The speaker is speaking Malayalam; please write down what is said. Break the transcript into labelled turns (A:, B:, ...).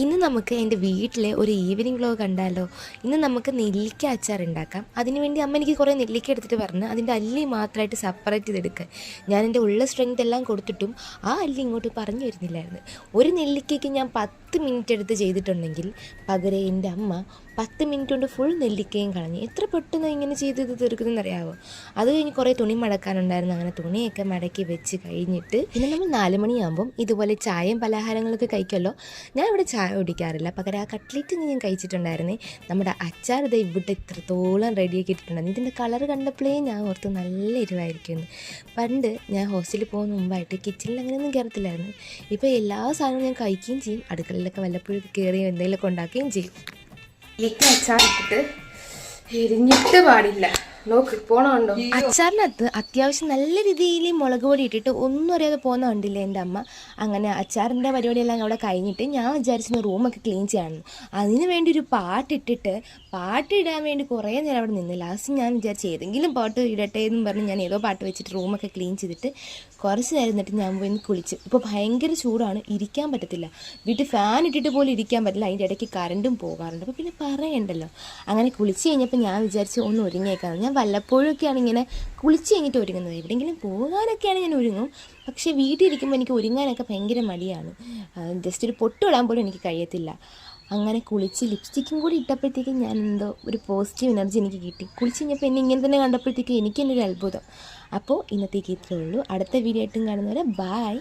A: ഇന്ന് നമുക്ക് എൻ്റെ വീട്ടിലെ ഒരു ഈവനിങ് വ്ലോഗ് കണ്ടാലോ. ഇന്ന് നമുക്ക് നെല്ലിക്ക അച്ചാർ ഉണ്ടാക്കാം. അതിനുവേണ്ടി അമ്മ എനിക്ക് കുറേ നെല്ലിക്ക എടുത്തിട്ട് പറഞ്ഞ് അതിൻ്റെ അല്ലി മാത്രമായിട്ട് സെപ്പറേറ്റ് ചെയ്തെടുക്കാൻ. ഞാൻ എൻ്റെ ഉള്ള സ്ട്രെങ്ത് എല്ലാം കൊടുത്തിട്ടും ആ അല്ലി ഇങ്ങോട്ട് പറഞ്ഞു വരുന്നില്ലായിരുന്നു. ഒരു നെല്ലിക്കയ്ക്ക് ഞാൻ 10 മിനിറ്റ് എടുത്ത് ചെയ്തിട്ടുണ്ടെങ്കിൽ പകരം എൻ്റെ അമ്മ 10 മിനിറ്റ് കൊണ്ട് ഫുൾ നെല്ലിക്കയും കളഞ്ഞു. എത്ര പെട്ടെന്ന് ഇങ്ങനെ ചെയ്ത് തീർക്കുന്നതെന്നറിയാമോ. അത് കഴിഞ്ഞ് കുറേ തുണി മടക്കാനുണ്ടായിരുന്നു. അങ്ങനെ തുണിയൊക്കെ മടക്കി വെച്ച് കഴിഞ്ഞിട്ട് പിന്നെ നമ്മൾ 4 മണിയാകുമ്പം ഇതുപോലെ ചായയും പലഹാരങ്ങളൊക്കെ കഴിക്കുമല്ലോ. ഞാൻ ഇവിടെ ചായ കുടിക്കാറില്ല, പകരം ആ കട്ട്ലേറ്റ് ഞാൻ കഴിച്ചിട്ടുണ്ടായിരുന്നേ. നമ്മുടെ അച്ചാർ ഇത് ഇവിടെ ഇത്രത്തോളം റെഡിയാക്കി ഇട്ടിട്ടുണ്ടായിരുന്നു. ഇതിൻ്റെ കളർ കണ്ടപ്പോഴേ ഞാൻ ഓർത്ത് നല്ല എരിവായിരിക്കുമെന്ന്. പണ്ട് ഞാൻ ഹോസ്റ്റലിൽ പോകുന്ന മുമ്പായിട്ട് കിച്ചണിൽ അങ്ങനെയൊന്നും കയറത്തില്ലായിരുന്നു. ഇപ്പോൾ എല്ലാ സാധനവും ഞാൻ കഴിക്കുകയും ചെയ്യും, അടുക്കളയിലൊക്കെ വല്ലപ്പോഴും കയറി എന്തെങ്കിലുമൊക്കെ ഉണ്ടാക്കുകയും ചെയ്യും.
B: ഇക്ക് അച്ചാറിട്ടിട്ട് എരിഞ്ഞിട്ട് പാടില്ല. നോക്ക് പോണുണ്ടോ?
A: അച്ചാറിനകത്ത് അത്യാവശ്യം നല്ല രീതിയിൽ മുളക് പൊടി ഇട്ടിട്ട് ഒന്നും അറിയാതെ പോകുന്ന കണ്ടില്ലേ എൻ്റെ അമ്മ. അങ്ങനെ അച്ചാറിൻ്റെ പരിപാടിയെല്ലാം അവിടെ കഴിഞ്ഞിട്ട് ഞാൻ വിചാരിച്ചിരുന്നു റൂമൊക്കെ ക്ലീൻ ചെയ്യാമെന്ന്. അതിന് വേണ്ടി ഒരു പാട്ടിടാൻ വേണ്ടി കുറേ നേരം അവിടെ നിന്ന്. ലാസ്റ്റ് ഞാൻ വിചാരിച്ചു ഏതെങ്കിലും പാട്ട് ഇടട്ടെ എന്നും പറഞ്ഞ് ഞാൻ ഏതോ പാട്ട് വെച്ചിട്ട് റൂമൊക്കെ ക്ലീൻ ചെയ്തിട്ട് കുറച്ച് നേരം എന്നിട്ട് ഞാൻ പോയി കുളിച്ച്. ഇപ്പോൾ ഭയങ്കര ചൂടാണ്, ഇരിക്കാൻ പറ്റത്തില്ല. വീട്ടിൽ ഫാൻ ഇട്ടിട്ട് പോലും ഇരിക്കാൻ പറ്റില്ല. അതിൻ്റെ ഇടയ്ക്ക് കറണ്ടും പോകാറുണ്ട്. അപ്പോൾ പിന്നെ പറയണ്ടല്ലോ. അങ്ങനെ കുളിച്ച് കഴിഞ്ഞപ്പോൾ ഞാൻ വിചാരിച്ചു ഒന്ന് ഒരുങ്ങിയേക്കാം. ഞാൻ വല്ലപ്പോഴൊക്കെയാണ് ഇങ്ങനെ കുളിച്ച് കഴിഞ്ഞിട്ട് ഒരുങ്ങുന്നത്. എവിടെയെങ്കിലും പോകാനൊക്കെയാണ് ഞാൻ ഒരുങ്ങും. പക്ഷേ വീട്ടിലിരിക്കുമ്പോൾ എനിക്ക് ഒരുങ്ങാനൊക്കെ ഭയങ്കര മടിയാണ്. ജസ്റ്റ് ഒരു പൊട്ടിടാൻ പോലും എനിക്ക് കഴിയത്തില്ല. അങ്ങനെ കുളിച്ച് ലിപ്സ്റ്റിക്കും കൂടി ഇട്ടപ്പോഴത്തേക്കും ഞാൻ എന്തോ ഒരു പോസിറ്റീവ് എനർജി എനിക്ക് കിട്ടി. കുളിച്ച് കഴിഞ്ഞപ്പോൾ എന്നെ ഇങ്ങനെ തന്നെ കണ്ടപ്പോഴത്തേക്കും എനിക്ക് തന്നെ ഒരു അത്ഭുതം. അപ്പോൾ ഇന്നത്തേക്ക് ഇത്രയേ ഉള്ളൂ. അടുത്ത വീഡിയോ ആയിട്ടും കാണുന്നവരെ ബായ്.